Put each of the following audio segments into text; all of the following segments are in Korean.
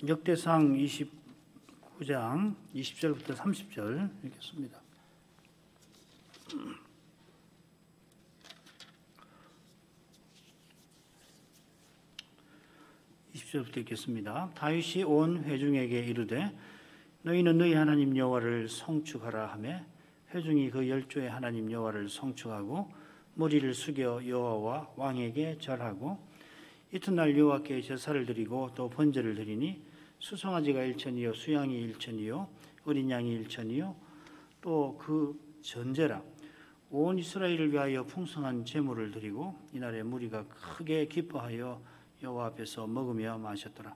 역대상 29장 20절부터 30절 읽겠습니다. 20절부터 읽겠습니다. 다윗이 온 회중에게 이르되 너희는 너희 하나님 여호와를 송축하라 하며 회중이 그 열조의 하나님 여호와를 송축하고 머리를 숙여 여호와와 왕에게 절하고 이튿날 여호와께 제사를 드리고 또 번제를 드리니 수송아지가 1천이요 수양이 1천이요 어린 양이 1천이요 또 그 전제라 온 이스라엘을 위하여 풍성한 제물을 드리고 이날에 무리가 크게 기뻐하여 여호와 앞에서 먹으며 마셨더라.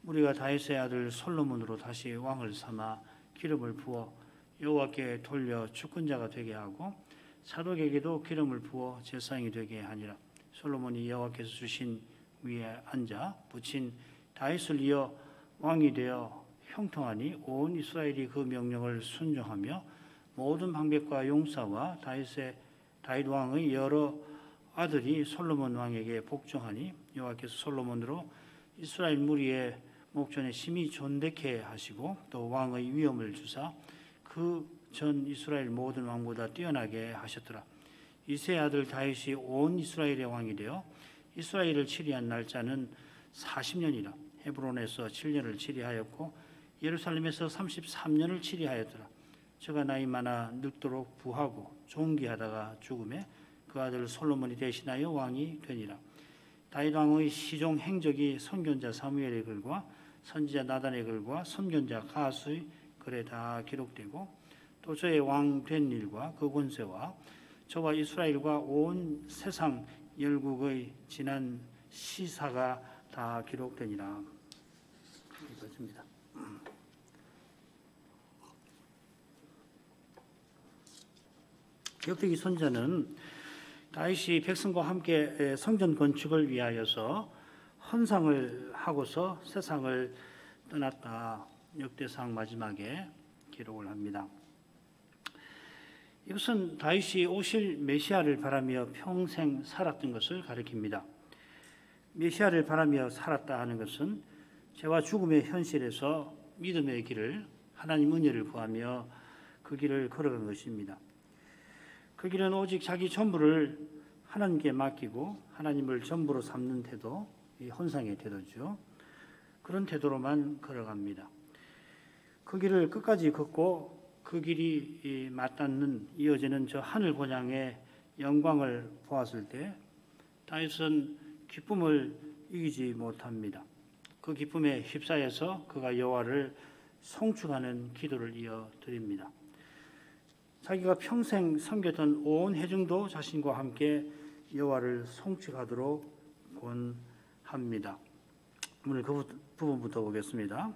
무리가 다윗의 아들 솔로몬으로 다시 왕을 삼아 기름을 부어 여호와께 돌려 주권자가 되게 하고 사독에게도 기름을 부어 제사장이 되게 하니라. 솔로몬이 여호와께서 주신 위에 앉아 붙인 다윗을 이어 왕이 되어 형통하니 온 이스라엘이 그 명령을 순종하며 모든 방백과 용사와 다윗 왕의 여러 아들이 솔로몬 왕에게 복종하니 여호와께서 솔로몬으로 이스라엘 무리의 목전에 심히 존대케 하시고 또 왕의 위엄을 주사 그 전 이스라엘 모든 왕보다 뛰어나게 하셨더라. 이새의 아들 다윗이 온 이스라엘의 왕이 되어 이스라엘을 치리한 날짜는 40년이라. 헤브론에서 7년을 치리하였고 예루살렘에서 33년을 치리하였더라. 저가 나이 많아 늙도록 부하고 존귀하다가 죽음에 그 아들 솔로몬이 대신하여 왕이 되니라. 다윗 왕의 시종 행적이 선견자 사무엘의 글과 선지자 나단의 글과 선견자 가수의 글에 다 기록되고 또 저의 왕 된 일과 그 권세와 저와 이스라엘과 온 세상 열국의 지난 시사가 다 기록되니라. 이것입니다. 역대기 선지자는 다윗이 백성과 함께 성전 건축을 위하여서 헌상을 하고서 세상을 떠났다. 역대상 마지막에 기록을 합니다. 이것은 다윗이 오실 메시아를 바라며 평생 살았던 것을 가리킵니다. 메시아를 바라며 살았다 하는 것은 죄와 죽음의 현실에서 믿음의 길을 하나님 은혜를 구하며 그 길을 걸어간 것입니다. 그 길은 오직 자기 전부를 하나님께 맡기고 하나님을 전부로 삼는 태도, 이 헌상의 태도죠. 그런 태도로만 걸어갑니다. 그 길을 끝까지 걷고 그 길이 맞닿는 이어지는 저 하늘 본향의 영광을 보았을 때 다윗은 기쁨을 이기지 못합니다. 그 기쁨에 휩싸여서 그가 여호와를 송축하는 기도를 이어드립니다. 자기가 평생 섬겼던 온 회중도 자신과 함께 여호와를 송축하도록 권합니다. 오늘 그 부분부터 보겠습니다.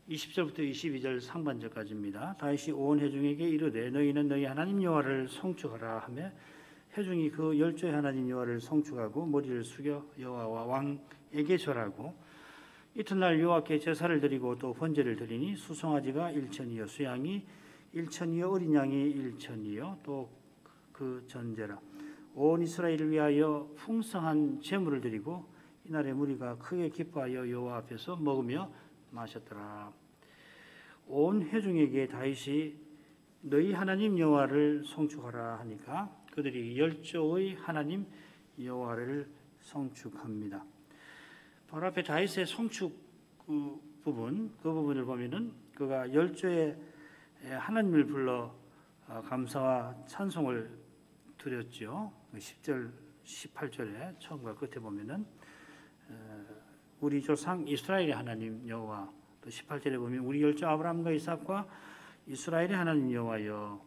20절부터 22절 상반절까지입니다. 다윗이 온 회중에게 이르되 너희는 너희 하나님 여호와를 송축하라 하며 회중이 그 열조의 하나님 여호와를 송축하고 머리를 숙여 여호와와 왕에게 절하고 이튿날 여호와께 제사를 드리고 또 번제를 드리니 수송아지가 1천이요 수양이 1천이요 어린 양이 1천이요 또 그 전제라. 온 이스라엘을 위하여 풍성한 제물을 드리고 이날에 무리가 크게 기뻐하여 여호와 앞에서 먹으며 마셨더라. 온 회중에게 다윗이 너희 하나님 여호와를 송축하라 하니까 그들이 열조의 하나님 여호와를 송축합니다. 바로 앞에 다윗의 송축 그 부분을 보면은 그가 열조의 하나님을 불러 감사와 찬송을 드렸죠. 10절, 18절에 처음과 끝에 보면은 우리 조상 이스라엘의 하나님 여호와, 또 18절에 보면 우리 열조 아브라함과 이삭과 이스라엘의 하나님 여호와여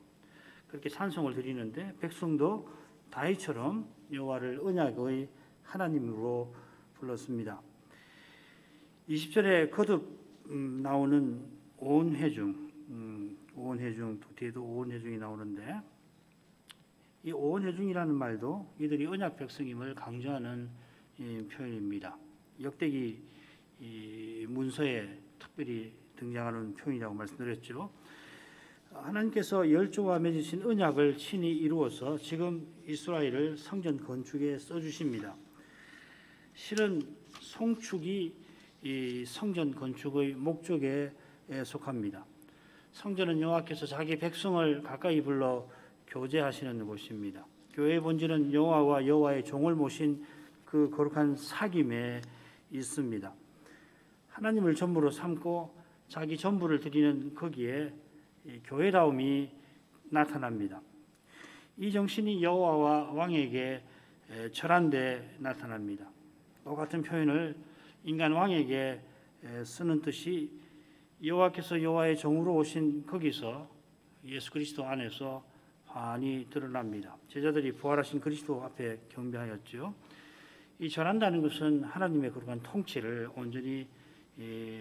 그렇게 찬송을 드리는데 백성도 다윗처럼 여호와를 언약의 하나님으로 불렀습니다. 20절에 거듭 나오는 온 회중, 또 뒤에도 온 회중이 나오는데 이 온 회중이라는 말도 이들이 언약 백성임을 강조하는 표현입니다. 역대기 문서에 특별히 등장하는 표현이라고 말씀드렸죠. 하나님께서 열조와 맺으신 언약을 친히 이루어서 지금 이스라엘을 성전 건축에 써주십니다. 실은 송축이 이 성전 건축의 목적에 속합니다. 성전은 여호와께서 자기 백성을 가까이 불러 교제하시는 곳입니다. 교회의 본질은 여호와와 여호와의 종을 모신 그 거룩한 사귐에 있습니다. 하나님을 전부로 삼고 자기 전부를 드리는 거기에 교회다움이 나타납니다. 이 정신이 여호와와 왕에게 절한데 나타납니다. 똑같은 표현을 인간 왕에게 쓰는 뜻이 여호와께서 여호와의 종으로 오신 거기서 예수 그리스도 안에서 환히 드러납니다. 제자들이 부활하신 그리스도 앞에 경배하였죠. 이 절한다는 것은 하나님의 거룩한 통치를 온전히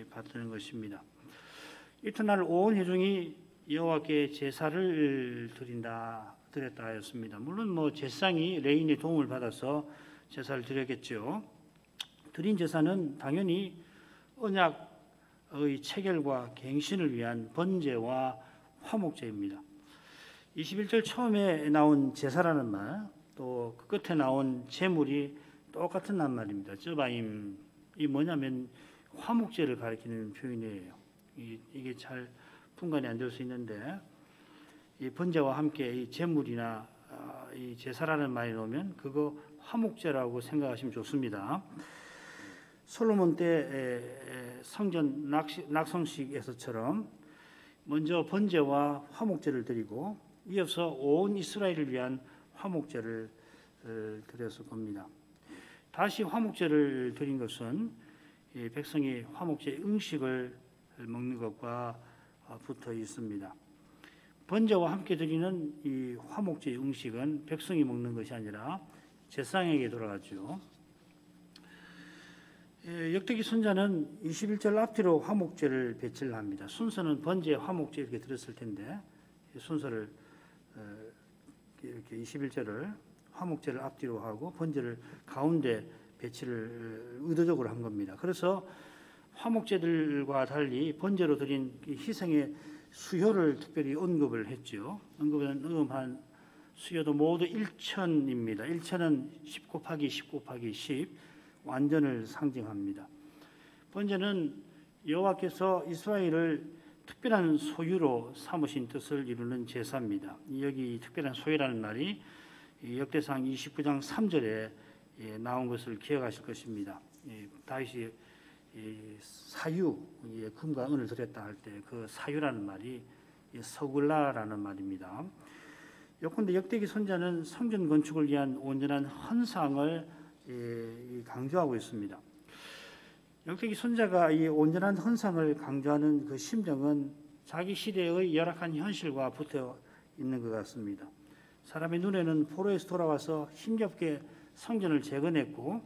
받드는 것입니다. 이튿날 온 회중이 여호와께 제사를 드렸다 하였습니다. 물론 제사장이 레인의 도움을 받아서 제사를 드렸겠죠. 드린 제사는 당연히 언약의 체결과 갱신을 위한 번제와 화목제입니다. 21절 처음에 나온 제사라는 말, 또 그 끝에 나온 제물이 똑같은 낱말입니다. 쩌바임, 이 뭐냐면 화목제를 가리키는 표현이에요. 이게 잘 분간이 안 될 수 있는데, 이 번제와 함께 이 제물이나 이 제사라는 말이 나오면 그거 화목제라고 생각하시면 좋습니다. 솔로몬 때 성전 낙성식에서처럼 먼저 번제와 화목제를 드리고 이어서 온 이스라엘을 위한 화목제를 드렸을 겁니다. 다시 화목제를 드린 것은 백성이 화목제 음식을 먹는 것과 붙어 있습니다. 번제와 함께 드리는 이 화목제 음식은 백성이 먹는 것이 아니라 제사장에게 돌아가죠. 역대기 선자는 21절 앞뒤로 화목제를 배치를 합니다. 순서는 번제, 화목제 이렇게 들었을 텐데 순서를 이렇게 21절을 화목제를 앞뒤로 하고 번제를 가운데 배치를 의도적으로 한 겁니다. 그래서 화목제들과 달리 번제로 드린 희생의 수효를 특별히 언급을 했죠. 언급한 수효도 모두 1천입니다. 1천은 10 곱하기 10 곱하기 10 완전을 상징합니다. 번제는 여호와께서 이스라엘을 특별한 소유로 삼으신 뜻을 이루는 제사입니다. 여기 특별한 소유라는 말이 역대상 29장 3절에 나온 것을 기억하실 것입니다. 다윗이 사유, 금과 은을 드렸다 할 때 그 사유라는 말이 서글라라는 말입니다. 요컨대 역대기 선자는 성전 건축을 위한 온전한 헌상을 강조하고 있습니다. 역대기 선자가 이 온전한 헌상을 강조하는 그 심정은 자기 시대의 열악한 현실과 붙어 있는 것 같습니다. 사람의 눈에는 포로에서 돌아와서 힘겹게 성전을 재건했고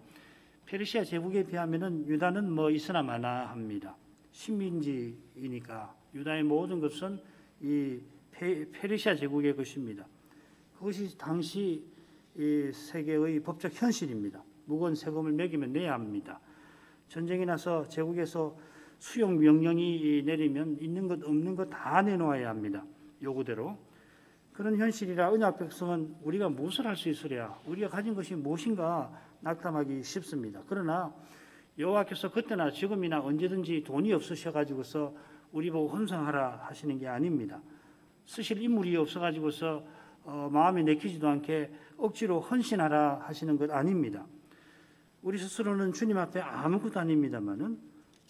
페르시아 제국에 비하면은 유다는 있으나 마나 합니다. 식민지이니까 유다의 모든 것은 이 페르시아 제국의 것입니다. 그것이 당시 이 세계의 법적 현실입니다. 무거운 세금을 매기면 내야 합니다. 전쟁이 나서 제국에서 수용 명령이 내리면 있는 것 없는 것 다 내놓아야 합니다. 요구대로. 그런 현실이라 언약 백성은 우리가 무엇을 할 수 있으랴, 우리가 가진 것이 무엇인가 낙담하기 쉽습니다. 그러나 여호와께서 그때나 지금이나 언제든지 돈이 없으셔가지고서 우리 보고 헌상하라 하시는 게 아닙니다. 쓰실 인물이 없어가지고서 마음이 내키지도 않게 억지로 헌신하라 하시는 것 아닙니다. 우리 스스로는 주님 앞에 아무것도 아닙니다만은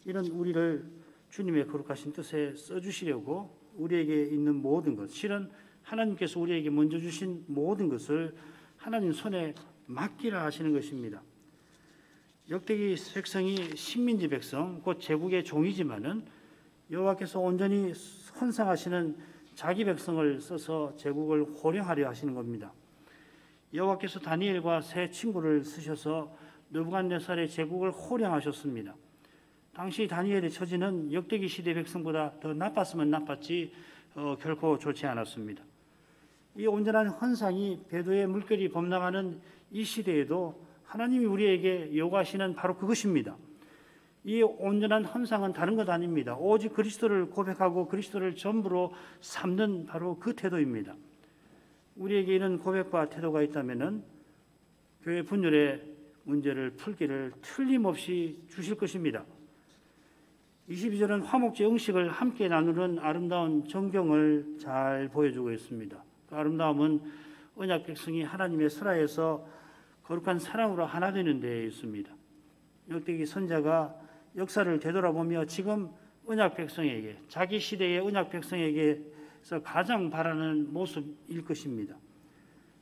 이런 우리를 주님의 거룩하신 뜻에 써주시려고 우리에게 있는 모든 것, 실은 하나님께서 우리에게 먼저 주신 모든 것을 하나님 손에 맡기라 하시는 것입니다. 역대기 백성이 식민지 백성, 곧 제국의 종이지만은 여호와께서 온전히 헌상하시는 자기 백성을 써서 제국을 호령하려 하시는 겁니다. 여호와께서 다니엘과 세 친구를 쓰셔서 느부갓네살의 제국을 호령하셨습니다. 당시 다니엘의 처지는 역대기 시대 백성보다 더 나빴으면 나빴지 결코 좋지 않았습니다. 이 온전한 헌상이 배도의 물결이 범람하는 이 시대에도 하나님이 우리에게 요구하시는 바로 그것입니다. 이 온전한 헌상은 다른 것 아닙니다. 오직 그리스도를 고백하고 그리스도를 전부로 삼는 바로 그 태도입니다. 우리에게 이런 고백과 태도가 있다면 교회 분열의 문제를 풀기를 틀림없이 주실 것입니다. 22절은 화목제 음식을 함께 나누는 아름다운 정경을 잘 보여주고 있습니다. 그 아름다움은 언약 백성이 하나님의 설하에서 거룩한 사랑으로 하나 되는 데에 있습니다. 역대기 선자가 역사를 되돌아보며 지금 언약 백성에게, 자기 시대의 언약 백성에게서 가장 바라는 모습일 것입니다.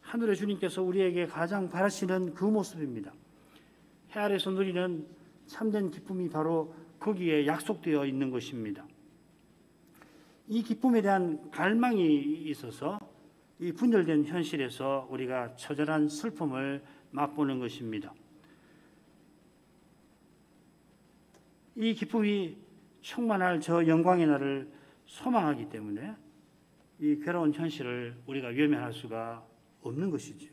하늘의 주님께서 우리에게 가장 바라시는 그 모습입니다. 해 아래서 누리는 참된 기쁨이 바로 거기에 약속되어 있는 것입니다. 이 기쁨에 대한 갈망이 있어서 이 분열된 현실에서 우리가 처절한 슬픔을 맛보는 것입니다. 이 기쁨이 충만할 저 영광의 날을 소망하기 때문에 이 괴로운 현실을 우리가 외면할 수가 없는 것이죠.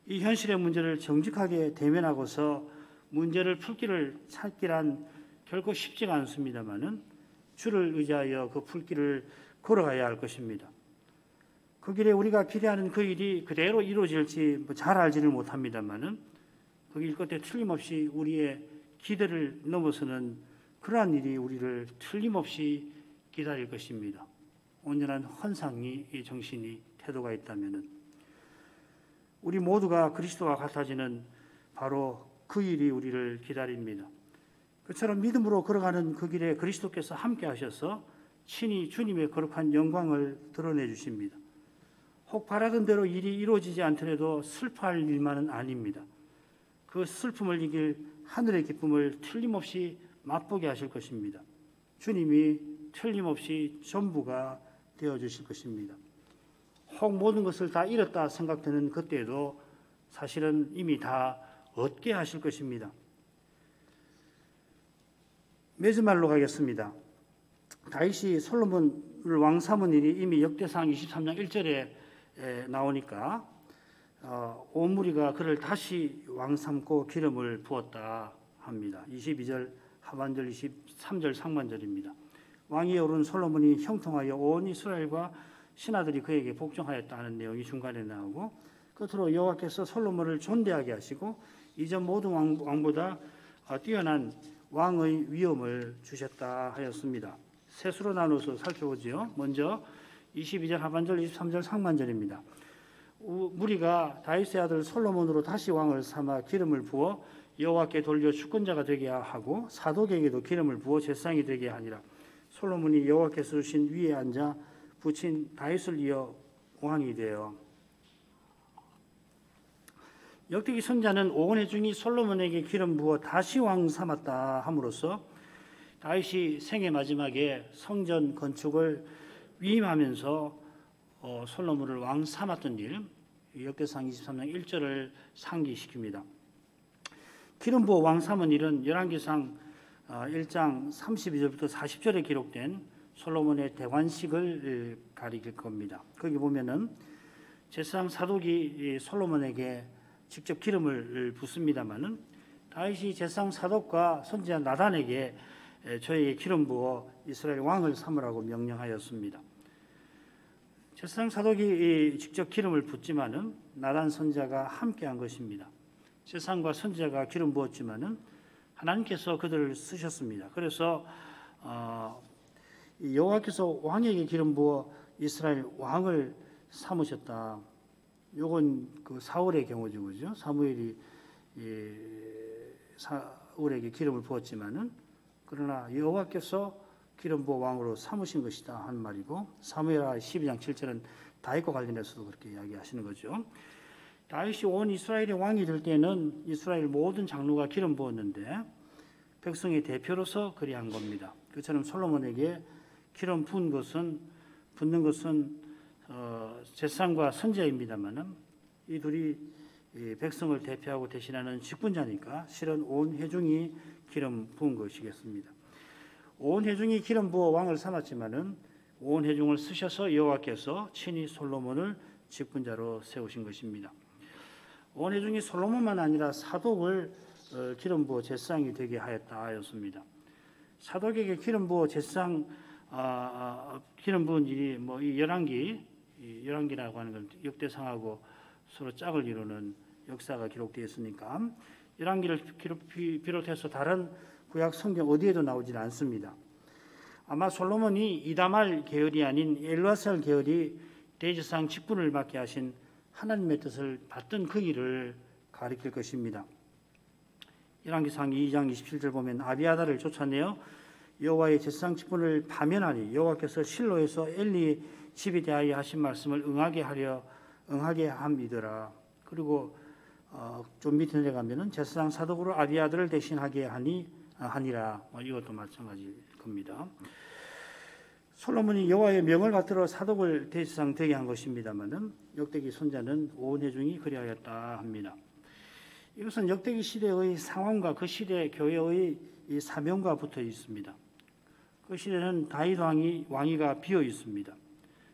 이 현실의 문제를 정직하게 대면하고서 문제를 풀 길을 찾기란 결코 쉽지가 않습니다마는 주를 의지하여 그 풀길을 걸어가야 할 것입니다. 그 길에 우리가 기대하는 그 일이 그대로 이루어질지 잘 알지를 못합니다마는 그 길 끝에 틀림없이 우리의 기대를 넘어서는 그러한 일이 우리를 틀림없이 기다릴 것입니다. 온전한 헌상이 이 정신이 태도가 있다면은 우리 모두가 그리스도와 같아지는 바로 그 일이 우리를 기다립니다. 그처럼 믿음으로 걸어가는 그 길에 그리스도께서 함께 하셔서 친히 주님의 거룩한 영광을 드러내 주십니다. 혹 바라던 대로 일이 이루어지지 않더라도 슬퍼할 일만은 아닙니다. 그 슬픔을 이길 하늘의 기쁨을 틀림없이 맛보게 하실 것입니다. 주님이 틀림없이 전부가 되어주실 것입니다. 혹 모든 것을 다 잃었다 생각되는 그때에도 사실은 이미 다 얻게 하실 것입니다. 매주말로 가겠습니다. 다윗이 솔로몬을 왕 삼은 일이 이미 역대상 23장 1절에 나오니까 온 무리가 그를 다시 왕 삼고 기름을 부었다 합니다. 22절 하반절 23절 상반절입니다. 왕위에 오른 솔로몬이 형통하여 온 이스라엘과 신하들이 그에게 복종하였다 하는 내용이 중간에 나오고 끝으로 여호와께서 솔로몬을 존대하게 하시고 이전 모든 왕보다 뛰어난 왕의 위엄을 주셨다 하였습니다. 셋으로 나눠서 살펴보지요. 먼저 22절 하반절 23절 상반절입니다. 무리가 다윗의 아들 솔로몬으로 다시 왕을 삼아 기름을 부어 여호와께 돌려 주권자가 되게 하고 사독에게도 기름을 부어 제사장이 되게 하니라. 솔로몬이 여호와께서 주신 위에 앉아 부친 다윗을 이어 왕이 되어 역대기 선자는 오온의 중이 솔로몬에게 기름 부어 다시 왕 삼았다 함으로써 다윗이 생애 마지막에 성전 건축을 위임하면서 솔로몬을 왕 삼았던 일, 역대상 23장 1절을 상기시킵니다. 기름 부어 왕 삼은 일은 열왕기상 1장 32절부터 40절에 기록된 솔로몬의 대관식을 가리킬 겁니다. 거기 보면은 제사장 사독이 솔로몬에게 직접 기름을 붓습니다마는 다윗이 제사장 사독과 선지자 나단에게 저에게 기름 부어 이스라엘 왕을 삼으라고 명령하였습니다. 제사장 사독이 직접 기름을 붓지만은 나단 선지자가 함께한 것입니다. 제사장과 선지자가 기름 부었지만은 하나님께서 그들을 쓰셨습니다. 그래서 여호와께서 왕에게 기름 부어 이스라엘 왕을 삼으셨다. 요건 그 사울의 경우죠, 그죠? 사무엘이 사울에게 기름을 부었지만은 그러나 여호와께서 기름 부어 왕으로 삼으신 것이다 하는 말이고 사무엘하 12장 7절은 다윗과 관련해서도 그렇게 이야기하시는 거죠. 다윗이 온 이스라엘의 왕이 될 때는 이스라엘 모든 장로가 기름 부었는데 백성의 대표로서 그리한 겁니다. 그처럼 솔로몬에게 기름 붓는 것은 제사장과 선지자입니다만은 이 둘이 백성을 대표하고 대신하는 직분자니까 실은 온 회중이 기름 부은 것이겠습니다. 온 회중이 기름 부어 왕을 삼았지만은 온 회중을 쓰셔서 여호와께서 친히 솔로몬을 직분자로 세우신 것입니다. 온 회중이 솔로몬만 아니라 사독을 기름 부어 제사장이 되게 하였다 하였습니다. 사독에게 기름 부어 제사장 기름 부은 일이 이 열왕기라고 하는 건 역대상하고 서로 짝을 이루는 역사가 기록되어 있으니까 열왕기를 비롯해서 다른 구약 성경 어디에도 나오질 않습니다. 아마 솔로몬이 이다말 계열이 아닌 엘르아살 계열이 대제사장 직분을 맡게 하신 하나님의 뜻을 받던 그 일을 가리킬 것입니다. 열왕기상 2장 27절 보면 아비아다를 쫓아내어 여호와의 제사장 직분을 파면하니 여호와께서 실로에서 엘리 집에 대하여 하신 말씀을 응하게 함이더라. 그리고 좀 밑에 내려가면은 제사장 사독으로 아비아다를 대신하게 하니라. 이것도 마찬가지일 겁니다. 솔로몬이 여호와의 명을 받들어 사독을 대제사장 되게 한 것입니다만은 역대기 선자는 오온회중이 그리하였다 합니다. 이것은 역대기 시대의 상황과 그 시대 교회의 이 사명과 붙어 있습니다. 그 시대는 다윗 왕위가 비어 있습니다.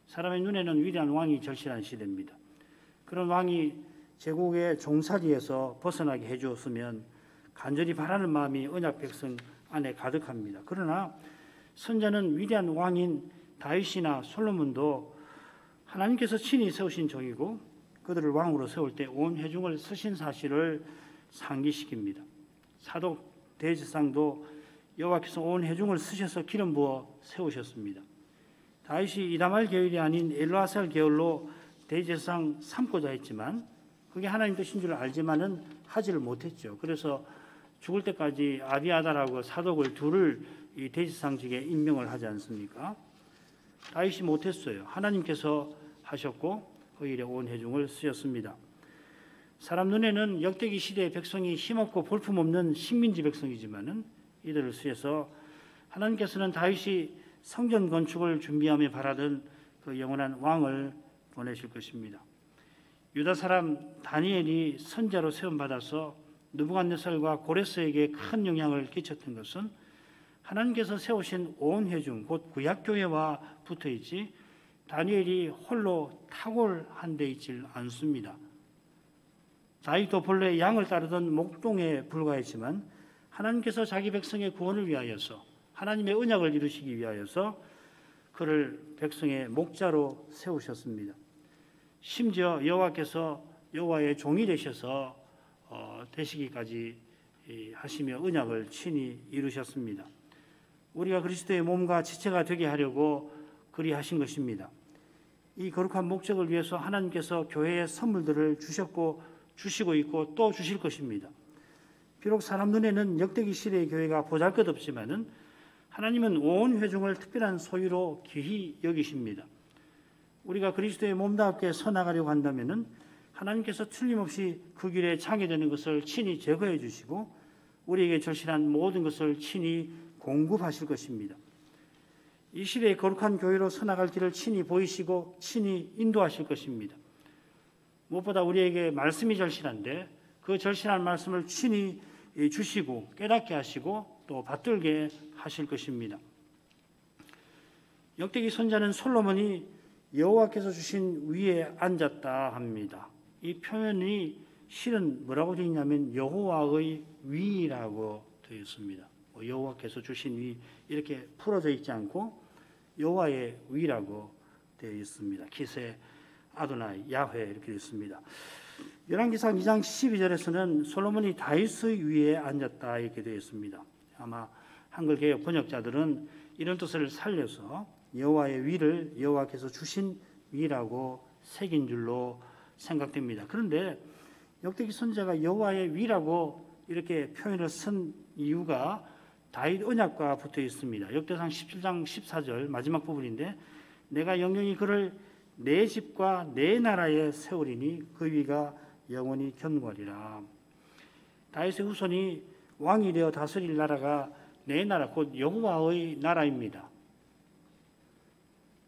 사람의 눈에는 위대한 왕이 절실한 시대입니다. 그런 왕이 제국의 종살이에서 벗어나게 해주었으면 간절히 바라는 마음이 언약 백성 안에 가득합니다. 그러나 선자는 위대한 왕인 다윗이나 솔로몬도 하나님께서 친히 세우신 종이고 그들을 왕으로 세울 때 온 회중을 쓰신 사실을 상기시킵니다. 사독 대제사장도 여호와께서 온 회중을 쓰셔서 기름 부어 세우셨습니다. 다윗이 이다말 계열이 아닌 엘르아살 계열로 대제사장 삼고자 했지만 그게 하나님 뜻인 줄 알지만은 하지를 못했죠. 그래서 죽을 때까지 아비아다라고 사독을 둘을 이 대제사장직에 임명을 하지 않습니까? 다윗이 못했어요. 하나님께서 하셨고 그 일에 온 회중을 쓰셨습니다. 사람 눈에는 역대기 시대의 백성이 힘없고 볼품없는 식민지 백성이지만은 이들을 쓰셔서 하나님께서는 다윗이 성전 건축을 준비하며 바라던 그 영원한 왕을 보내실 것입니다. 유다 사람 다니엘이 선자로 세움받아서 느부갓네살과 고레스에게 큰 영향을 끼쳤던 것은 하나님께서 세우신 온 회중 곧 구약교회와 붙어있지 다니엘이 홀로 탁월한 데 있질 않습니다. 다윗도 본래 양을 따르던 목동에 불과했지만 하나님께서 자기 백성의 구원을 위하여서 하나님의 언약을 이루시기 위하여서 그를 백성의 목자로 세우셨습니다. 심지어 여호와께서 여호와의 종이 되셔서 되시기까지 하시며 언약을 친히 이루셨습니다. 우리가 그리스도의 몸과 지체가 되게 하려고 그리하신 것입니다. 이 거룩한 목적을 위해서 하나님께서 교회의 선물들을 주시고 있고 또 주실 것입니다. 비록 사람 눈에는 역대기 시대의 교회가 보잘것없지만은 하나님은 온 회중을 특별한 소유로 귀히 여기십니다. 우리가 그리스도의 몸답게 서나가려고 한다면은 하나님께서 틀림없이 그 길에 장애되는 것을 친히 제거해 주시고 우리에게 절실한 모든 것을 친히 공급하실 것입니다. 이 시대의 거룩한 교회로 서나갈 길을 친히 보이시고 친히 인도하실 것입니다. 무엇보다 우리에게 말씀이 절실한데 그 절실한 말씀을 친히 주시고 깨닫게 하시고 또 받들게 하실 것입니다. 역대기 선자는 솔로몬이 여호와께서 주신 위에 앉았다 합니다. 이 표현이 실은 뭐라고 되어 있냐면 여호와의 위라고 되어 있습니다. 여호와께서 주신 위 이렇게 풀어져 있지 않고 여호와의 위라고 되어 있습니다. 기세 아도나이 야훼 이렇게 되어 있습니다. 열왕기상 2장 12절에서는 솔로몬이 다윗의 위에 앉았다 이렇게 되어 있습니다. 아마 한글 개역 번역자들은 이런 뜻을 살려서 여호와의 위를 여호와께서 주신 위라고 새긴 줄로 생각됩니다. 그런데 역대기 선지자가 여호와의 위라고 이렇게 표현을 쓴 이유가 다윗 언약과 붙어 있습니다. 역대상 17장 14절 마지막 부분인데 내가 영영이 그를 내 집과 내 나라에 세우리니 그 위가 영원히 견고하리라. 다윗의 후손이 왕이 되어 다스릴 나라가 내 나라 곧 여호와의 나라입니다.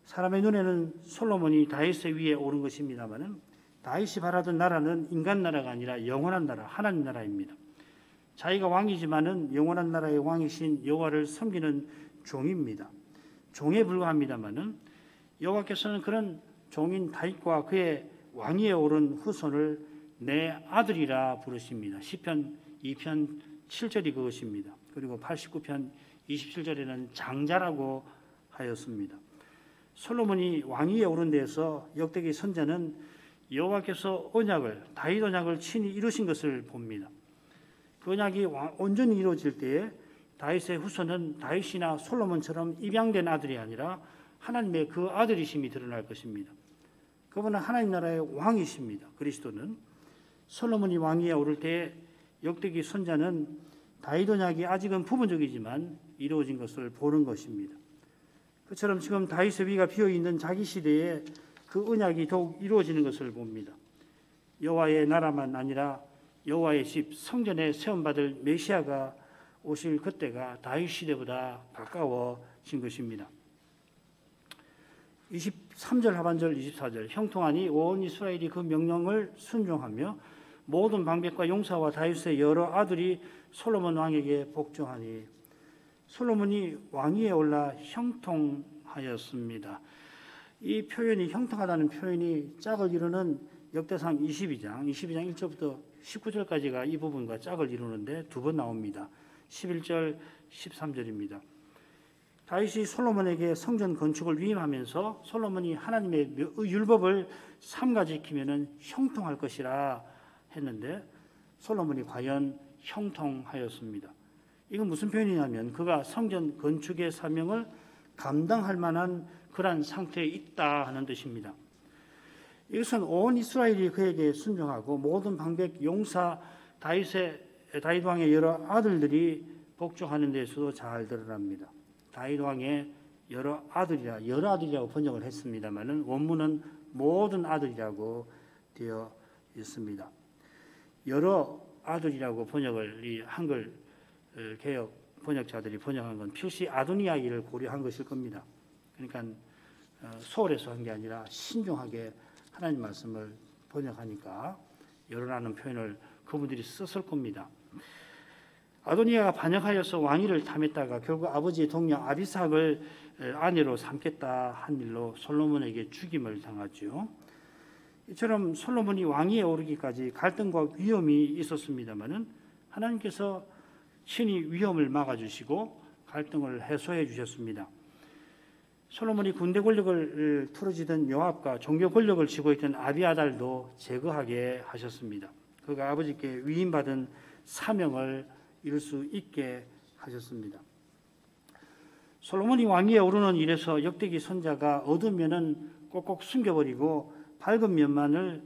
사람의 눈에는 솔로몬이 다윗의 위에 오른 것입니다마는 다윗이 바라던 나라는 인간 나라가 아니라 영원한 나라 하나님 나라입니다. 자기가 왕이지만은 영원한 나라의 왕이신 여호와를 섬기는 종입니다. 종에 불과합니다마는 여호와께서는 그런 종인 다윗과 그의 왕위에 오른 후손을 내 아들이라 부르십니다. 시편 2편 7절이 그것입니다. 그리고 89편 27절에는 장자라고 하였습니다. 솔로몬이 왕위에 오른 데에서 역대기 선자는 여호와께서 언약을 다윗 언약을 친히 이루신 것을 봅니다. 그 언약이 온전히 이루어질 때에 다윗의 후손은 다윗이나 솔로몬처럼 입양된 아들이 아니라 하나님의 그 아들이심이 드러날 것입니다. 그분은 하나님 나라의 왕이십니다. 그리스도는 솔로몬이 왕위에 오를 때 역대기 선자는 다윗 언약이 아직은 부분적이지만 이루어진 것을 보는 것입니다. 그처럼 지금 다윗의 위가 비어 있는 자기 시대에 그 언약이 더욱 이루어지는 것을 봅니다. 여호와의 나라만 아니라 여호와의 집 성전에 세움받을 메시아가 오실 그때가 다윗 시대보다 가까워진 것입니다. 23절 하반절 24절 형통하니 온 이스라엘이 그 명령을 순종하며 모든 방백과 용사와 다윗의 여러 아들이 솔로몬 왕에게 복종하니 솔로몬이 왕위에 올라 형통하였습니다. 이 표현이 형통하다는 표현이 짝을 이루는 역대상 22장 1절부터 19절까지가 이 부분과 짝을 이루는데 두 번 나옵니다. 11절 13절입니다. 다윗이 솔로몬에게 성전 건축을 위임하면서 솔로몬이 하나님의 율법을 삼가 지키면은 형통할 것이라 했는데 솔로몬이 과연 형통하였습니다. 이건 무슨 표현이냐면 그가 성전 건축의 사명을 감당할 만한 그러한 상태에 있다 하는 뜻입니다. 이것은 온 이스라엘이 그에게 순종하고 모든 방백 용사 다윗 왕의 여러 아들들이 복종하는 데서도 잘 드러납니다. 다윗 왕의 여러 아들이라고 번역을 했습니다만은 원문은 모든 아들이라고 되어 있습니다. 여러 아들이라고 번역을 이 한글 개역 번역자들이 번역한 건 필시 아도니아를 고려한 것일 겁니다. 그러니까 소홀해서 한 게 아니라 신중하게 하나님 말씀을 번역하니까 여러라는 표현을 그분들이 썼을 겁니다. 아도니아가 반역하여서 왕위를 탐했다가 결국 아버지의 동료 아비삭을 아내로 삼겠다 한 일로 솔로몬에게 죽임을 당하죠. 이처럼 솔로몬이 왕위에 오르기까지 갈등과 위험이 있었습니다마는 하나님께서 친히 위험을 막아주시고 갈등을 해소해 주셨습니다. 솔로몬이 군대 권력을 틀어지던 요압과 종교 권력을 쥐고 있던 아비아달도 제거하게 하셨습니다. 그가 아버지께 위임받은 사명을 이룰 수 있게 하셨습니다. 솔로몬이 왕위에 오르는 일에서 역대기 선자가 얻으면은 꼭꼭 숨겨버리고 밝은 면만을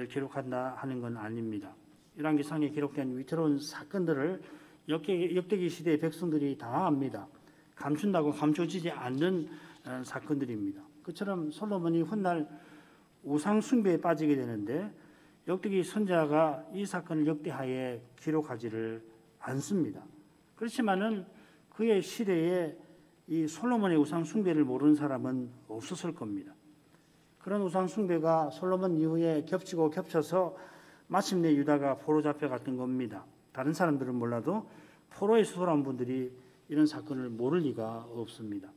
기록한다 하는 건 아닙니다. 열왕기상에 기록된 위태로운 사건들을 역대기 시대의 백성들이 다 압니다. 감춘다고 감춰지지 않는 사건들입니다. 그처럼 솔로몬이 훗날 우상 숭배에 빠지게 되는데 역대기 선자가 이 사건을 역대하에 기록하지를 않습니다. 그렇지만은 그의 시대에 이 솔로몬의 우상 숭배를 모르는 사람은 없었을 겁니다. 그런 우상 숭배가 솔로몬 이후에 겹치고 겹쳐서 마침내 유다가 포로 잡혀갔던 겁니다. 다른 사람들은 몰라도 포로에서 돌아온 분들이 이런 사건을 모를 리가 없습니다.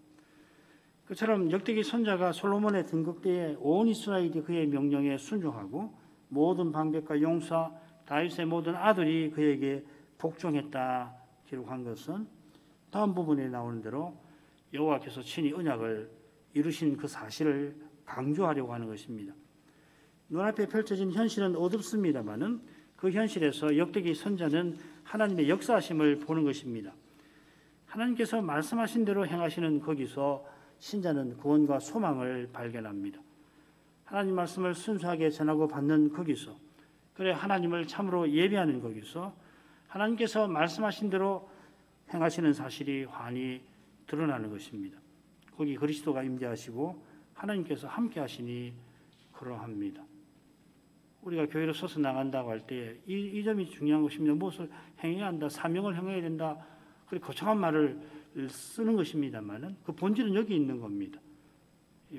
그처럼 역대기 선자가 솔로몬의 등극 때에 온 이스라엘이 그의 명령에 순종하고 모든 방백과 용사 다윗의 모든 아들이 그에게 복종했다 기록한 것은 다음 부분에 나오는 대로 여호와께서 친히 언약을 이루신 그 사실을 강조하려고 하는 것입니다. 눈앞에 펼쳐진 현실은 어둡습니다마는 그 현실에서 역대기 선자는 하나님의 역사하심을 보는 것입니다. 하나님께서 말씀하신 대로 행하시는 거기서 신자는 구원과 소망을 발견합니다. 하나님 말씀을 순수하게 전하고 받는 거기서 그래 하나님을 참으로 예배하는 거기서 하나님께서 말씀하신 대로 행하시는 사실이 환히 드러나는 것입니다. 거기 그리스도가 임재하시고 하나님께서 함께 하시니 그러합니다. 우리가 교회로 서서 나간다고 할 때 이 점이 중요한 것입니다. 무엇을 행해야 한다, 사명을 행해야 된다, 그렇게 거창한 말을 쓰는 것입니다만은 그 본질은 여기 있는 겁니다.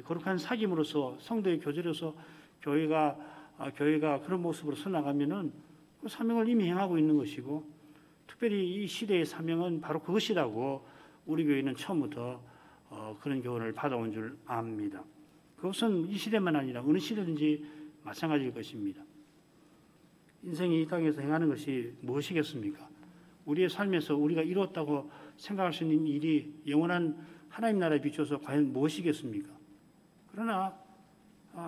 거룩한 사귐으로서 성도의 교제로서 교회가 그런 모습으로 서나가면은 그 사명을 이미 행하고 있는 것이고 특별히 이 시대의 사명은 바로 그것이라고 우리 교회는 처음부터 그런 교훈을 받아온 줄 압니다. 그것은 이 시대만 아니라 어느 시대든지 마찬가지일 것입니다. 인생이 이 땅에서 행하는 것이 무엇이겠습니까? 우리의 삶에서 우리가 이루었다고 생각할 수 있는 일이 영원한 하나님 나라에 비춰서 과연 무엇이겠습니까? 그러나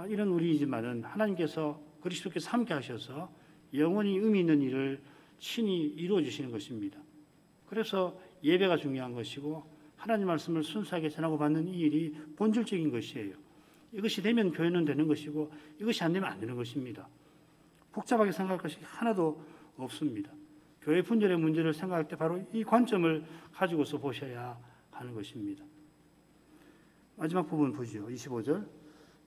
이런 우리이지만은 하나님께서 그리스도께서 함께 하셔서 영원히 의미 있는 일을 친히 이루어지시는 것입니다. 그래서 예배가 중요한 것이고 하나님 말씀을 순수하게 전하고 받는 이 일이 본질적인 것이에요. 이것이 되면 교회는 되는 것이고 이것이 안 되면 안 되는 것입니다. 복잡하게 생각할 것이 하나도 없습니다. 교회 분열의 문제를 생각할 때 바로 이 관점을 가지고서 보셔야 하는 것입니다. 마지막 부분 보죠. 25절.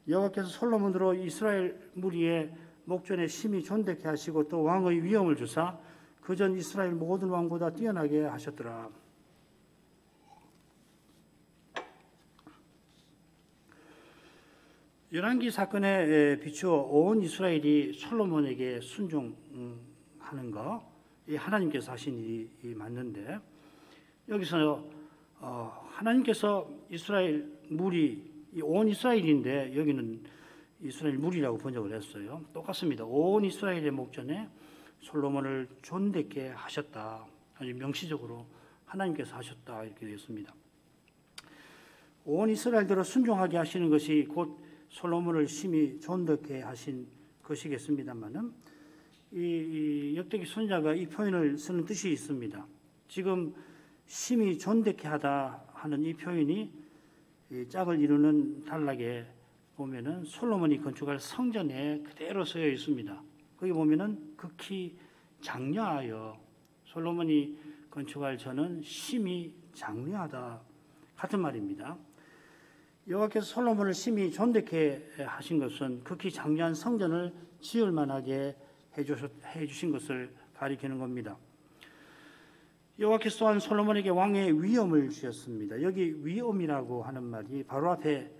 여호와께서 솔로몬으로 이스라엘 무리의 목전에 심히 존대케 하시고 또 왕의 위엄을 주사 그전 이스라엘 모든 왕보다 뛰어나게 하셨더라. 열왕기 사건에 비추어 온 이스라엘이 솔로몬에게 순종하는 거, 이 하나님께서 하신 일이 맞는데 여기서 하나님께서 이스라엘 무리, 온 이스라엘인데 여기는 이스라엘 무리라고 번역을 했어요. 똑같습니다. 온 이스라엘의 목전에 솔로몬을 존대케 하셨다. 아주 명시적으로 하나님께서 하셨다 이렇게 되어 있습니다. 온 이스라엘들을 순종하게 하시는 것이 곧 솔로몬을 심히 존대케 하신 것이겠습니다만은 이 역대기 선지자가 이 표현을 쓰는 뜻이 있습니다. 지금 심히 존대케 하다 하는 이 표현이 이 짝을 이루는 단락에 보면은 솔로몬이 건축할 성전에 그대로 쓰여 있습니다. 거기 보면은 극히 장려하여 솔로몬이 건축할 전은 심히 장려하다 같은 말입니다. 여호와께서 솔로몬을 심히 존대케 하신 것은 극히 장려한 성전을 지을 만하게 해주신 것을 가리키는 겁니다. 여호와께서 또한 솔로몬에게 왕의 위엄을 주셨습니다. 여기 위엄이라고 하는 말이 바로 앞에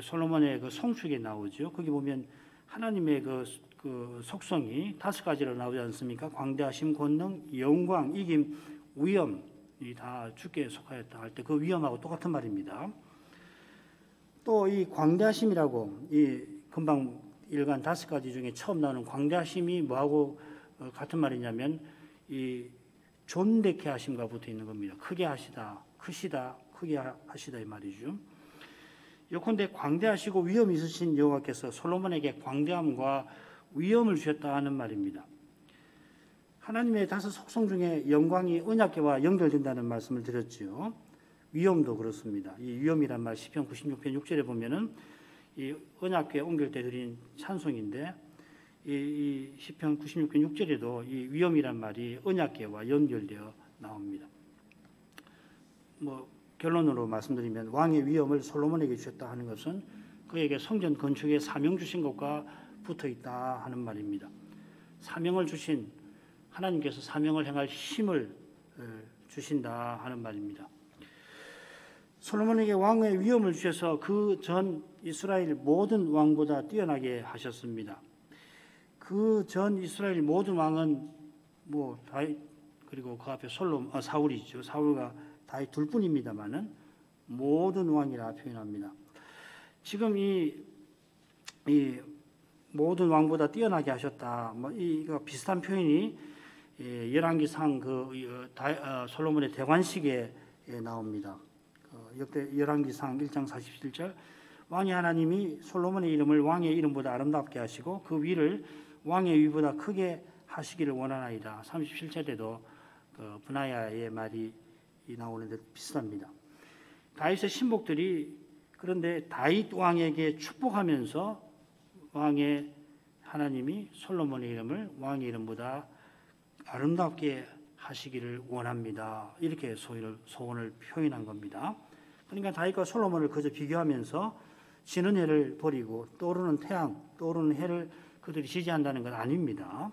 솔로몬의 그 송축에 나오죠. 거기 보면 하나님의 그 속성이 5가지로 나오지 않습니까? 광대하심, 권능, 영광, 이김, 위엄이 다 주께 속하였다 할 때 그 위엄하고 똑같은 말입니다. 또 이 광대하심이라고 이 금방 일간 5가지 중에 처음 나오는 광대하심이 뭐하고 같은 말이냐면 이 존대케 하심과 붙어 있는 겁니다. 크게 하시다, 크시다, 크게 하시다 이 말이죠. 요컨대 광대하시고 위엄 있으신 여호와께서 솔로몬에게 광대함과 위엄을 주셨다 하는 말입니다. 하나님의 5 속성 중에 영광이 언약궤와 연결된다는 말씀을 드렸지요. 위엄도 그렇습니다. 이 위엄이란 말 시편 96편 6절에 보면은 이 언약궤 옮길 때 드린 찬송인데 이 시편 96편 6절에도 이 위엄이란 말이 언약궤와 연결되어 나옵니다. 결론으로 말씀드리면 왕의 위엄을 솔로몬에게 주셨다 하는 것은 그에게 성전 건축에 사명 주신 것과 붙어 있다 하는 말입니다. 사명을 주신 하나님께서 사명을 행할 힘을 주신다 하는 말입니다. 솔로몬에게 왕의 위엄을 주셔서 그 전 이스라엘 모든 왕보다 뛰어나게 하셨습니다. 그 전 이스라엘 모든 왕은 다윗 그리고 그 앞에 사울이죠. 사울과 다윗 둘뿐입니다만은 모든 왕이라 표현합니다. 지금 이 모든 왕보다 뛰어나게 하셨다. 이거 비슷한 표현이 열왕기상 솔로몬의 대관식에 나옵니다. 역대 열왕기상 1장 47절 왕의 하나님이 솔로몬의 이름을 왕의 이름보다 아름답게 하시고 그 위를 왕의 위보다 크게 하시기를 원하나이다. 37절에도 브나야의 말이 나오는데 비슷합니다. 다윗의 신복들이 그런데 다윗 왕에게 축복하면서 왕의 하나님이 솔로몬의 이름을 왕의 이름보다 아름답게 하시기를 원합니다. 이렇게 소원을 표현한 겁니다. 그러니까 다윗과 솔로몬을 그저 비교하면서 지는 해를 버리고 떠오르는 태양, 떠오르는 해를 그들이 지지한다는 건 아닙니다.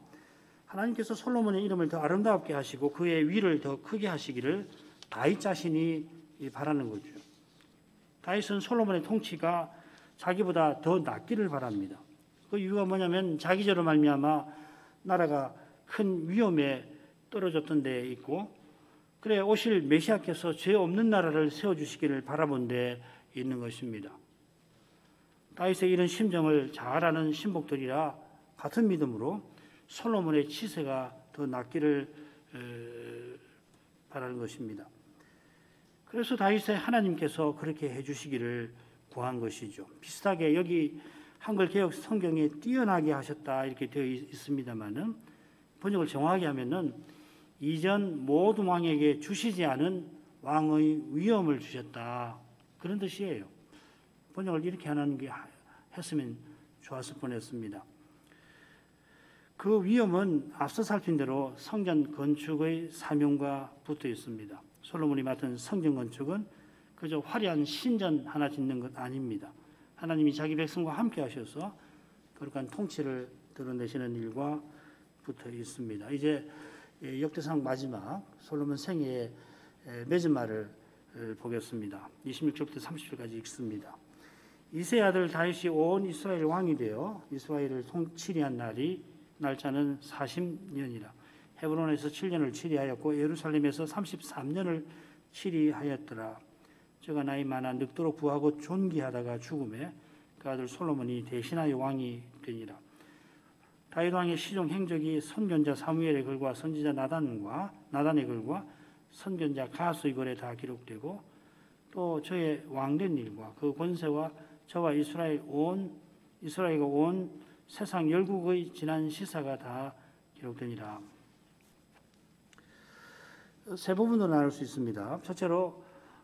하나님께서 솔로몬의 이름을 더 아름답게 하시고 그의 위를 더 크게 하시기를 다윗 자신이 바라는 거죠. 다윗은 솔로몬의 통치가 자기보다 더 낫기를 바랍니다. 그 이유가 뭐냐면 자기 죄로 말미암아 나라가 큰 위험에 떨어졌던 데 있고 그래 오실 메시아께서 죄 없는 나라를 세워주시기를 바라본 데 있는 것입니다. 다윗의 이런 심정을 잘 아는 신복들이라 같은 믿음으로 솔로몬의 치세가 더 낫기를 바라는 것입니다. 그래서 다윗의 하나님께서 그렇게 해주시기를 구한 것이죠. 비슷하게 여기 한글 개역 성경에 뛰어나게 하셨다 이렇게 되어 있습니다만은 번역을 정확하게 하면은 이전 모든 왕에게 주시지 않은 왕의 위엄을 주셨다, 그런 뜻이에요. 번역을 이렇게 하는 게 했으면 좋았을 뻔했습니다. 그 위엄은 앞서 살핀 대로 성전 건축의 사명과 붙어 있습니다. 솔로몬이 맡은 성전 건축은 그저 화려한 신전 하나 짓는 것 아닙니다. 하나님이 자기 백성과 함께 하셔서 거룩한 통치를 드러내시는 일과 붙어 있습니다. 이제 역대상 마지막 솔로몬 생애의 맺은 말을 보겠습니다. 26절부터 30절까지 읽습니다. 이새의 아들 다윗이 온 이스라엘 왕이 되어 이스라엘을 치리한 날짜는 40년이라. 헤브론에서 7년을 치리하였고 예루살렘에서 33년을 치리하였더라. 저가 나이 많아 늙도록 부하고 존귀하다가 죽음에 그 아들 솔로몬이 대신하여 왕이 되니라. 다윗 왕의 시종 행적이 선견자 사무엘의 글과 선지자 나단의 글과 선견자 가수의 글에 다 기록되고, 또 저의 왕된 일과 그 권세와 저와 이스라엘과 온 세상 열국의 지난 시사가 다 기록되니라. 세 부분으로 나눌 수 있습니다. 첫째로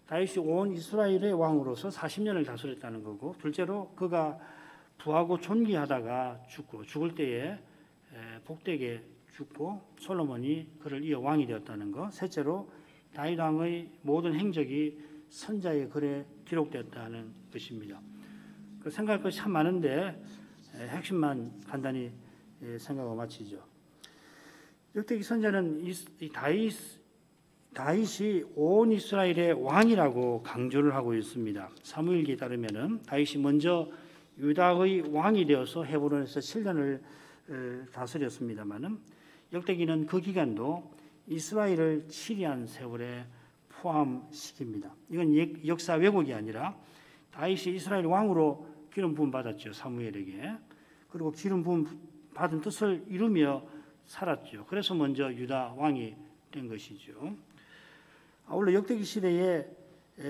다윗이 온 이스라엘의 왕으로서 40년을 다스렸다는 거고, 둘째로 그가 부하고 존귀하다가 죽을 때에 복되게 죽고 솔로몬이 그를 이어 왕이 되었다는 것, 셋째로 다윗 왕의 모든 행적이 선자의 글에 기록되었다는 것입니다. 생각할 것이 참 많은데 핵심만 간단히 생각하고 마치죠. 역대기 선자는 다윗이 온 이스라엘의 왕이라고 강조를 하고 있습니다. 사무엘기에 따르면은 다윗이 먼저 유다의 왕이 되어서 헤브론에서 7년을 다스렸습니다만은 역대기는 그 기간도 이스라엘을 치리한 세월에 포함시킵니다. 이건 역사 왜곡이 아니라 다윗이 이스라엘 왕으로 기름 부음 받았죠, 사무엘에게. 그리고 기름 부음 받은 뜻을 이루며 살았죠. 그래서 먼저 유다 왕이 된 것이죠. 아울러 역대기 시대에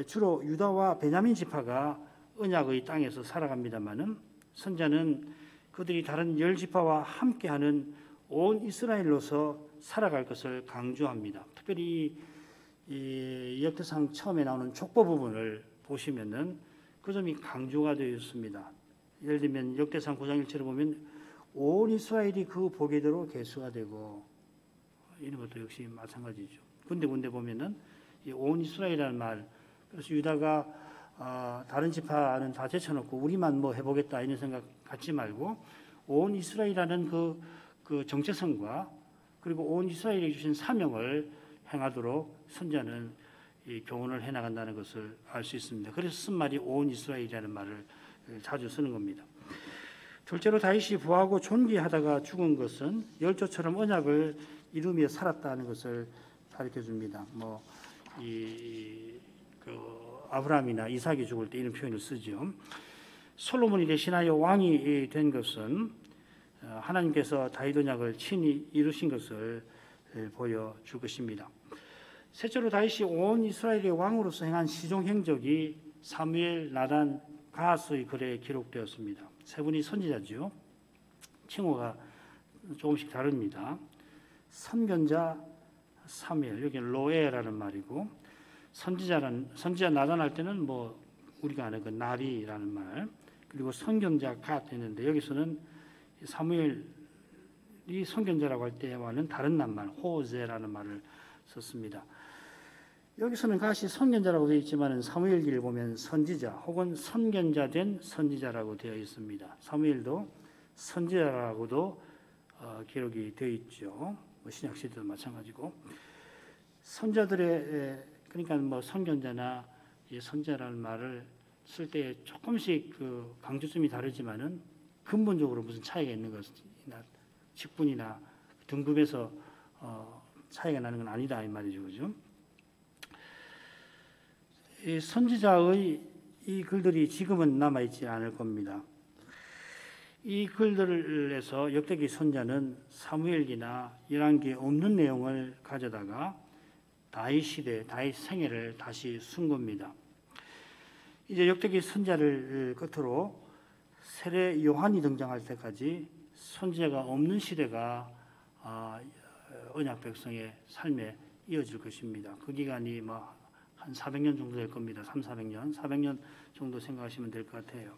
주로 유다와 베냐민 지파가 언약의 땅에서 살아갑니다마는 선자는 그들이 다른 10지파와 함께하는 온 이스라엘로서 살아갈 것을 강조합니다. 특별히 이 역대상 처음에 나오는 족보 부분을 보시면은 그 점이 강조가 되어 있습니다. 예를 들면 역대상 9장 1절을 보면 온 이스라엘이 그 보게대로 계수가 되고, 이런 것도 역시 마찬가지죠. 군데 보면은 온 이스라엘이라는 말, 그래서 유다가 다른 지파는 다 제쳐놓고 우리만 뭐 해보겠다 이런 생각 갖지 말고 온 이스라엘이라는 그 정체성과 그리고 온 이스라엘에 주신 사명을 행하도록 선자는 이 교훈을 해나간다는 것을 알 수 있습니다. 그래서 쓴 말이 온 이스라엘이라는 말을 자주 쓰는 겁니다. 둘째로 다윗이 부하고 존귀하다가 죽은 것은 열조처럼 언약을 이루며 살았다는 것을 가르쳐 줍니다. 아브라함이나 이삭이 죽을 때 이런 표현을 쓰죠. 솔로몬이 대신하여 왕이 된 것은 하나님께서 다윗 언약을 친히 이루신 것을 보여줄 것입니다. 셋째로 다윗이 온 이스라엘의 왕으로서 행한 시종 행적이 사무엘, 나단, 가스의 글에 기록되었습니다. 세 분이 선지자죠. 칭호가 조금씩 다릅니다. 선견자 사무엘, 여기는 로에라는 말이고, 선지자 나단 할 때는 우리가 아는 그 나비라는 말, 그리고 선견자 갓 했는데 여기서는 사무엘이 선견자라고 할 때와는 다른 낱말 호세라는 말을 썼습니다. 여기서는 같이 선견자라고 되어 있지만 사무엘기를 보면 선지자 혹은 선견자된 선지자라고 되어 있습니다. 사무엘도 선지자라고도 기록이 되어 있죠. 신약 시대도 마찬가지고, 선자들의 그러니까 선견자나 선자라는 말을 쓸 때 조금씩 그 강조점이 다르지만은 근본적으로 무슨 차이가 있는 것이나 직분이나 등급에서 차이가 나는 건 아니다 이 말이죠, 그죠? 이 선지자의 이 글들이 지금은 남아 있지 않을 겁니다. 이 글들에서 역대기 선자는 사무엘기나 열왕기에 없는 내용을 가져다가 다윗 시대, 다윗 생애를 다시 쓴 겁니다. 이제 역대기 선자를 끝으로 세례 요한이 등장할 때까지 선지자가 없는 시대가 언약 백성의 삶에 이어질 것입니다. 그 기간이 한 400년 정도 될 겁니다. 300~400년, 400년 정도 생각하시면 될 것 같아요.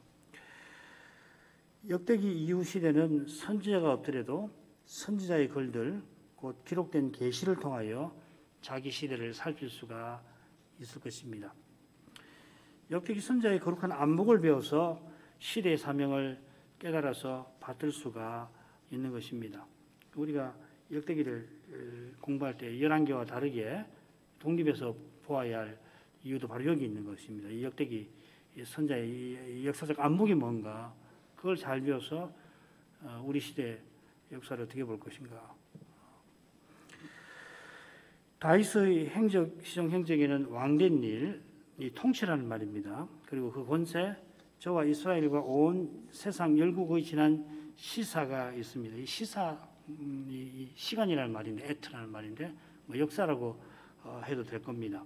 역대기 이후 시대는 선지자가 없더라도 선지자의 글들, 곧 기록된 계시를 통하여 자기 시대를 살필 수가 있을 것입니다. 역대기 선지자의 거룩한 안목을 배워서 시대의 사명을 깨달아서 받들 수가 있는 것입니다. 우리가 역대기를 공부할 때 열왕기와 다르게 독립해서 보아야 할 이유도 바로 여기 있는 것입니다. 이 역대기 선지자의 역사적 안목이 뭔가, 그걸 잘 배워서 우리 시대 역사를 어떻게 볼 것인가. 다윗의 시종 행적에는 왕된 일, 이 통치라는 말입니다. 그리고 그 권세, 저와 이스라엘과 온 세상 열국의 지난 시사가 있습니다. 이 시사, 이 시간이라는 말인데, 에트라는 말인데, 역사라고 해도 될 겁니다.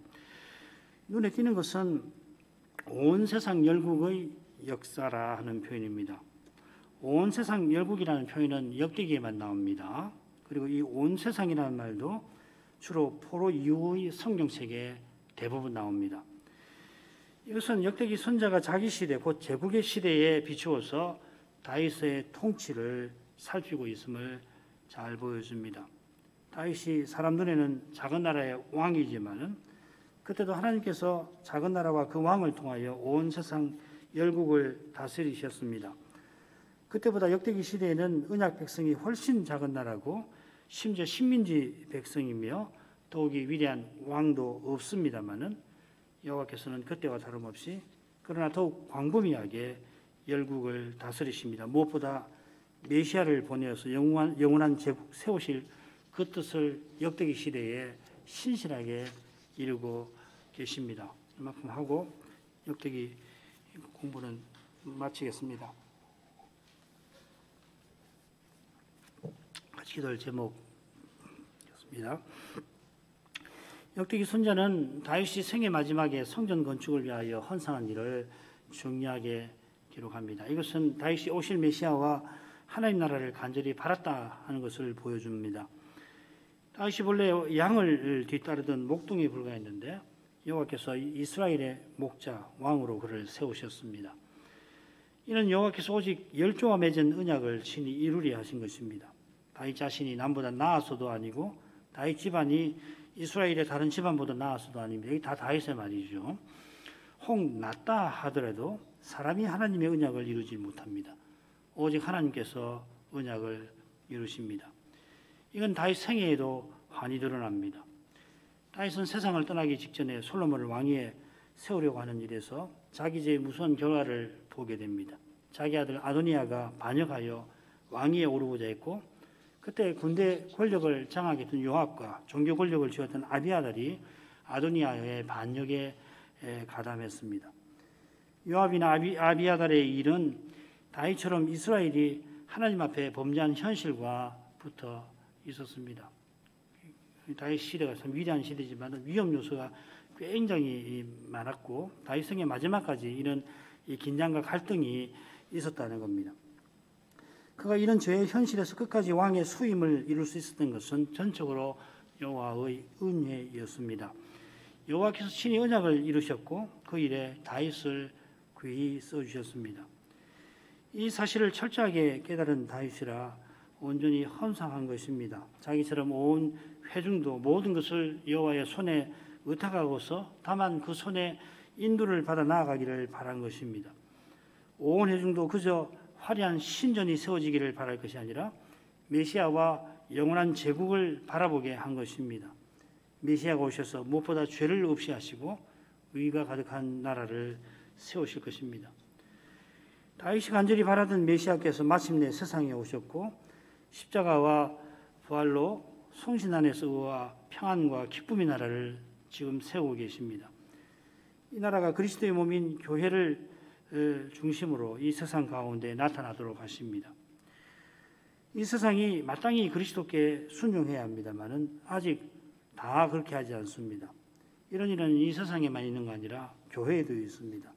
눈에 띄는 것은 온 세상 열국의 역사라 하는 표현입니다. 온 세상 열국이라는 표현은 역대기에만 나옵니다. 그리고 이 온 세상이라는 말도 주로 포로 이후의 성경책에 대부분 나옵니다. 이것은 역대기 선지자가 자기 시대, 곧 제국의 시대에 비추어서 다윗의 통치를 살피고 있음을 잘 보여줍니다. 다윗이 사람 눈에는 작은 나라의 왕이지만은 그때도 하나님께서 작은 나라와 그 왕을 통하여 온 세상 열국을 다스리셨습니다. 그때보다 역대기 시대에는 언약 백성이 훨씬 작은 나라고 심지어 식민지 백성이며 더욱이 위대한 왕도 없습니다마는 여호와께서는 그때와 다름없이 그러나 더욱 광범위하게 열국을 다스리십니다. 무엇보다 메시아를 보내어서 영원한 제국 세우실 그 뜻을 역대기 시대에 신실하게 이루고 계십니다. 이만큼 하고 역대기 공부는 마치겠습니다. 같이 기도할 제목이었습니다. 역대기 선지자는 다윗이 생애 마지막에 성전 건축을 위하여 헌상한 일을 중요하게 기록합니다. 이것은 다윗이 오실 메시아와 하나님 나라를 간절히 바랐다 하는 것을 보여줍니다. 다윗이 본래 양을 뒤따르던 목동에 불과했는데 여호와께서 이스라엘의 목자 왕으로 그를 세우셨습니다. 이는 여호와께서 오직 열조와 맺은 언약을 친히 이루려 하신 것입니다. 다윗 자신이 남보다 나아서도 아니고 다윗 집안이 이스라엘의 다른 집안보다 나아서도 아닙니다. 이게 다 다윗의 말이죠. 혹 낫다 하더라도 사람이 하나님의 언약을 이루지 못합니다. 오직 하나님께서 언약을 이루십니다. 이건 다윗 생애에도 환히 드러납니다. 다윗은 세상을 떠나기 직전에 솔로몬을 왕위에 세우려고 하는 일에서 자기 죄의 무서운 결과를 보게 됩니다. 자기 아들 아도니아가 반역하여 왕위에 오르고자 했고 그때 군대 권력을 장악했던 요압과 종교 권력을 쥐었던 아비아달이 아도니아의 반역에 가담했습니다. 요압이나 아비아달의 일은 다윗처럼 이스라엘이 하나님 앞에 범죄한 현실과 붙어 있었습니다. 다윗 시대가 참 위대한 시대지만 위험 요소가 굉장히 많았고 다윗 생의 마지막까지 이런 긴장과 갈등이 있었다는 겁니다. 그가 이런 죄의 현실에서 끝까지 왕의 수임을 이룰 수 있었던 것은 전적으로 여호와의 은혜였습니다. 여호와께서 친히 언약을 이루셨고 그 일에 다윗을 귀히 써주셨습니다. 이 사실을 철저하게 깨달은 다윗이라 온전히 헌상한 것입니다. 자기처럼 온 회중도 모든 것을 여호와의 손에 의탁하고서 다만 그 손에 인도를 받아 나아가기를 바란 것입니다. 온 회중도 그저 화려한 신전이 세워지기를 바랄 것이 아니라 메시아와 영원한 제국을 바라보게 한 것입니다. 메시아가 오셔서 무엇보다 죄를 없이 하시고 의가 가득한 나라를 세우실 것입니다. 다윗이 간절히 바라던 메시아께서 마침내 세상에 오셨고 십자가와 부활로 성신 안에서 의와 평안과 기쁨의 나라를 지금 세우고 계십니다. 이 나라가 그리스도의 몸인 교회를 중심으로 이 세상 가운데 나타나도록 하십니다. 이 세상이 마땅히 그리스도께 순종해야 합니다만은 아직 다 그렇게 하지 않습니다. 이런 일은 이 세상에만 있는 거 아니라 교회에도 있습니다.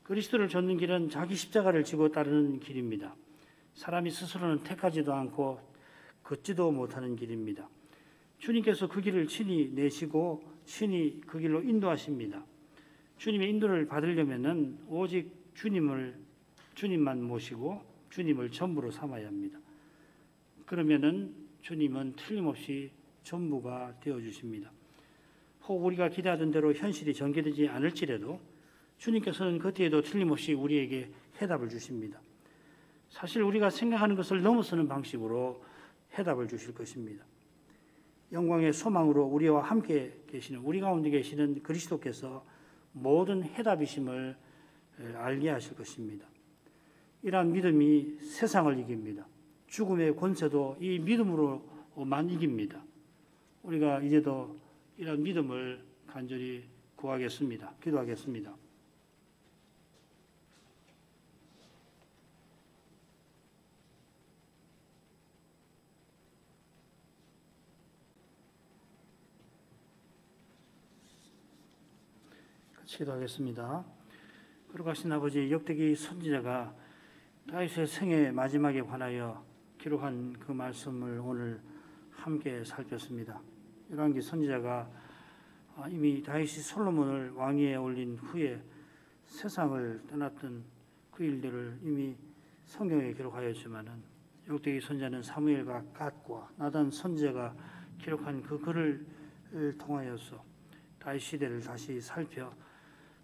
그리스도를 좇는 길은 자기 십자가를 지고 따르는 길입니다. 사람이 스스로는 택하지도 않고 걷지도 못하는 길입니다. 주님께서 그 길을 친히 내시고 친히 그 길로 인도하십니다. 주님의 인도를 받으려면은 오직 주님만 모시고 주님을 전부로 삼아야 합니다. 그러면은 주님은 틀림없이 전부가 되어 주십니다. 혹 우리가 기대하던 대로 현실이 전개되지 않을지라도 주님께서는 그때에도 틀림없이 우리에게 해답을 주십니다. 사실 우리가 생각하는 것을 넘어서는 방식으로 해답을 주실 것입니다. 영광의 소망으로 우리와 함께 계시는, 우리 가운데 계시는 그리스도께서 모든 해답이심을 알게 하실 것입니다. 이러한 믿음이 세상을 이깁니다. 죽음의 권세도 이 믿음으로만 이깁니다. 우리가 이제도 이런 믿음을 간절히 구하겠습니다. 기도하겠습니다. 기도하겠습니다. 거룩하신 아버지, 역대기 선지자가 다윗의 생애 마지막에 관하여 기록한 그 말씀을 오늘 함께 살폈습니다. 열왕기 선지자가 이미 다윗이 솔로몬을 왕위에 올린 후에 세상을 떠났던 그 일들을 이미 성경에 기록하였지만은 역대기 선지자는 사무엘과 갓과 나단 선지자가 기록한 그 글을 통하여서 다윗 시대를 다시 살펴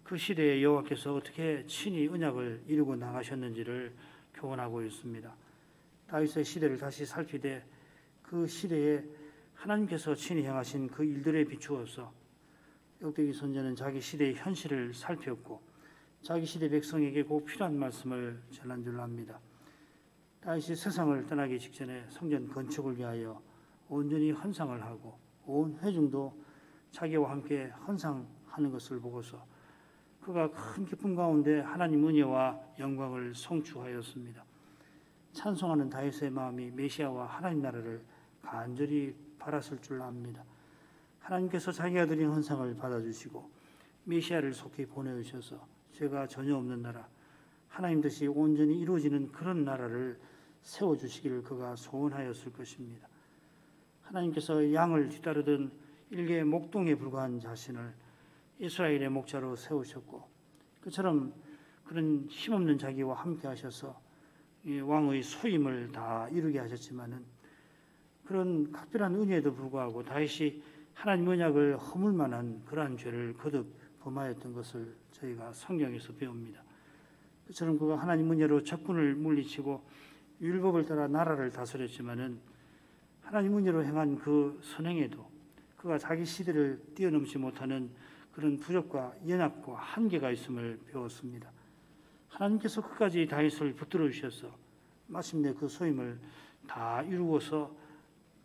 그 시대에 여호와께서 어떻게 친히 언약을 이루고 나가셨는지를 교훈하고 있습니다. 다윗의 시대를 다시 살피되 그 시대에 하나님께서 친히 행하신 그 일들에 비추어서 역대기 선지자는 자기 시대의 현실을 살폈고 자기 시대 백성에게 꼭 필요한 말씀을 전한 줄 압니다. 다윗이 세상을 떠나기 직전에 성전 건축을 위하여 온전히 헌상을 하고 온 회중도 자기와 함께 헌상하는 것을 보고서 그가 큰 기쁨 가운데 하나님 은혜와 영광을 성취하였습니다. 찬송하는 다윗의 마음이 메시아와 하나님 나라를 간절히 바랐을 줄 압니다. 하나님께서 자기가 드린 헌상을 받아주시고 메시아를 속히 보내주셔서 죄가 전혀 없는 나라, 하나님 뜻이 온전히 이루어지는 그런 나라를 세워주시기를 그가 소원하였을 것입니다. 하나님께서 양을 뒤따르던 일개 목동에 불과한 자신을 이스라엘의 목자로 세우셨고 그처럼 그런 힘없는 자기와 함께 하셔서 왕의 소임을 다 이루게 하셨지만은 그런 각별한 은혜에도 불구하고 다윗이 하나님 언약을 허물 만한 그러한 죄를 거듭 범하였던 것을 저희가 성경에서 배웁니다. 그처럼 그가 하나님 은혜로 적군을 물리치고 율법을 따라 나라를 다스렸지만은 하나님 은혜로 행한 그 선행에도 그가 자기 시대를 뛰어넘지 못하는 그런 부족과 연약과 한계가 있음을 배웠습니다. 하나님께서 끝까지 다윗을 붙들어 주셔서 마침내 그 소임을 다 이루어서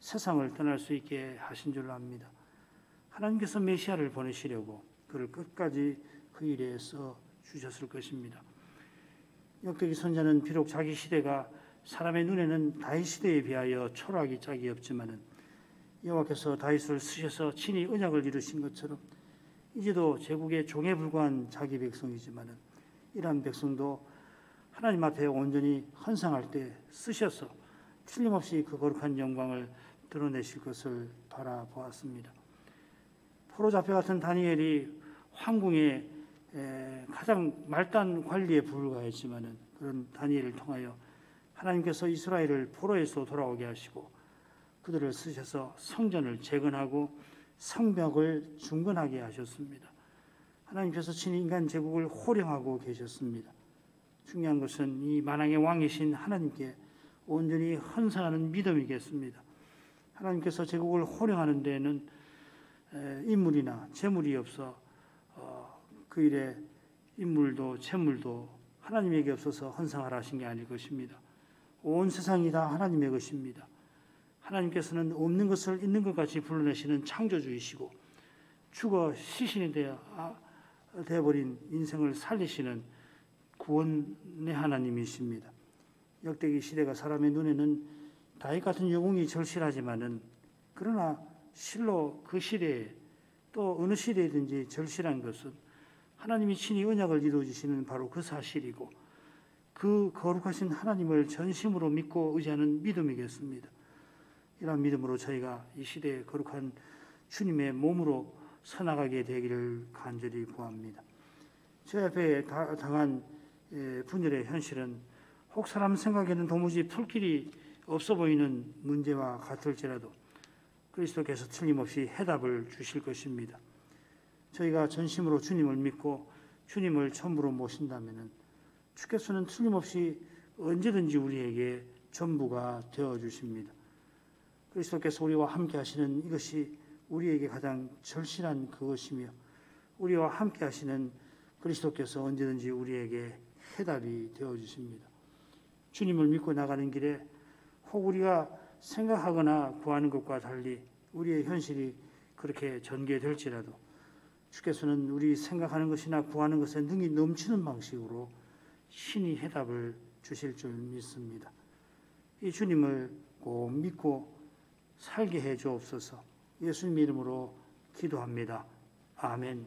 세상을 떠날 수 있게 하신 줄 압니다. 하나님께서 메시아를 보내시려고 그를 끝까지 그 일에 써 주셨을 것입니다. 역대기 선지자는 비록 자기 시대가 사람의 눈에는 다윗 시대에 비하여 초라하기 짝이 없지만은 여호와께서 다윗을 쓰셔서 친히 언약을 이루신 것처럼 이제도 제국의 종에 불과한 자기 백성이지만은 이러한 백성도 하나님 앞에 온전히 헌상할 때 쓰셔서 틀림없이 그 거룩한 영광을 드러내실 것을 바라보았습니다. 포로 잡혀 같은 다니엘이 황궁의 가장 말단 관리에 불과했지만은 그런 다니엘을 통하여 하나님께서 이스라엘을 포로에서 돌아오게 하시고 그들을 쓰셔서 성전을 재건하고 성벽을 중건하게 하셨습니다. 하나님께서 친히 인간 제국을 호령하고 계셨습니다. 중요한 것은 이 만왕의 왕이신 하나님께 온전히 헌상하는 믿음이겠습니다. 하나님께서 제국을 호령하는 데에는 인물이나 재물이 없어 그 일에 인물도 재물도 하나님에게 없어서 헌상하라 하신 게 아닐 것입니다. 온 세상이 다 하나님의 것입니다. 하나님께서는 없는 것을 있는 것 같이 불러내시는 창조주이시고 죽어 시신이 되어버린 인생을 살리시는 구원의 하나님이십니다. 역대기 시대가 사람의 눈에는 다윗 같은 영웅이 절실하지만은 그러나 실로 그 시대에 또 어느 시대이든지 절실한 것은 하나님이 친히 언약을 이루어주시는 바로 그 사실이고 그 거룩하신 하나님을 전심으로 믿고 의지하는 믿음이겠습니다. 이런 믿음으로 저희가 이 시대의 거룩한 주님의 몸으로 서나가게 되기를 간절히 구합니다. 저희 앞에 당한 분열의 현실은 혹 사람 생각에는 도무지 풀 길이 없어 보이는 문제와 같을지라도 그리스도께서 틀림없이 해답을 주실 것입니다. 저희가 전심으로 주님을 믿고 주님을 전부로 모신다면 주께서는 틀림없이 언제든지 우리에게 전부가 되어주십니다. 그리스도께서 우리와 함께 하시는 이것이 우리에게 가장 절실한 그것이며 우리와 함께 하시는 그리스도께서 언제든지 우리에게 해답이 되어주십니다. 주님을 믿고 나가는 길에 혹 우리가 생각하거나 구하는 것과 달리 우리의 현실이 그렇게 전개될지라도 주께서는 우리 생각하는 것이나 구하는 것에 능히 넘치는 방식으로 신이 해답을 주실 줄 믿습니다. 이 주님을 꼭 믿고 살게 해 주옵소서. 예수님 이름으로 기도합니다. 아멘.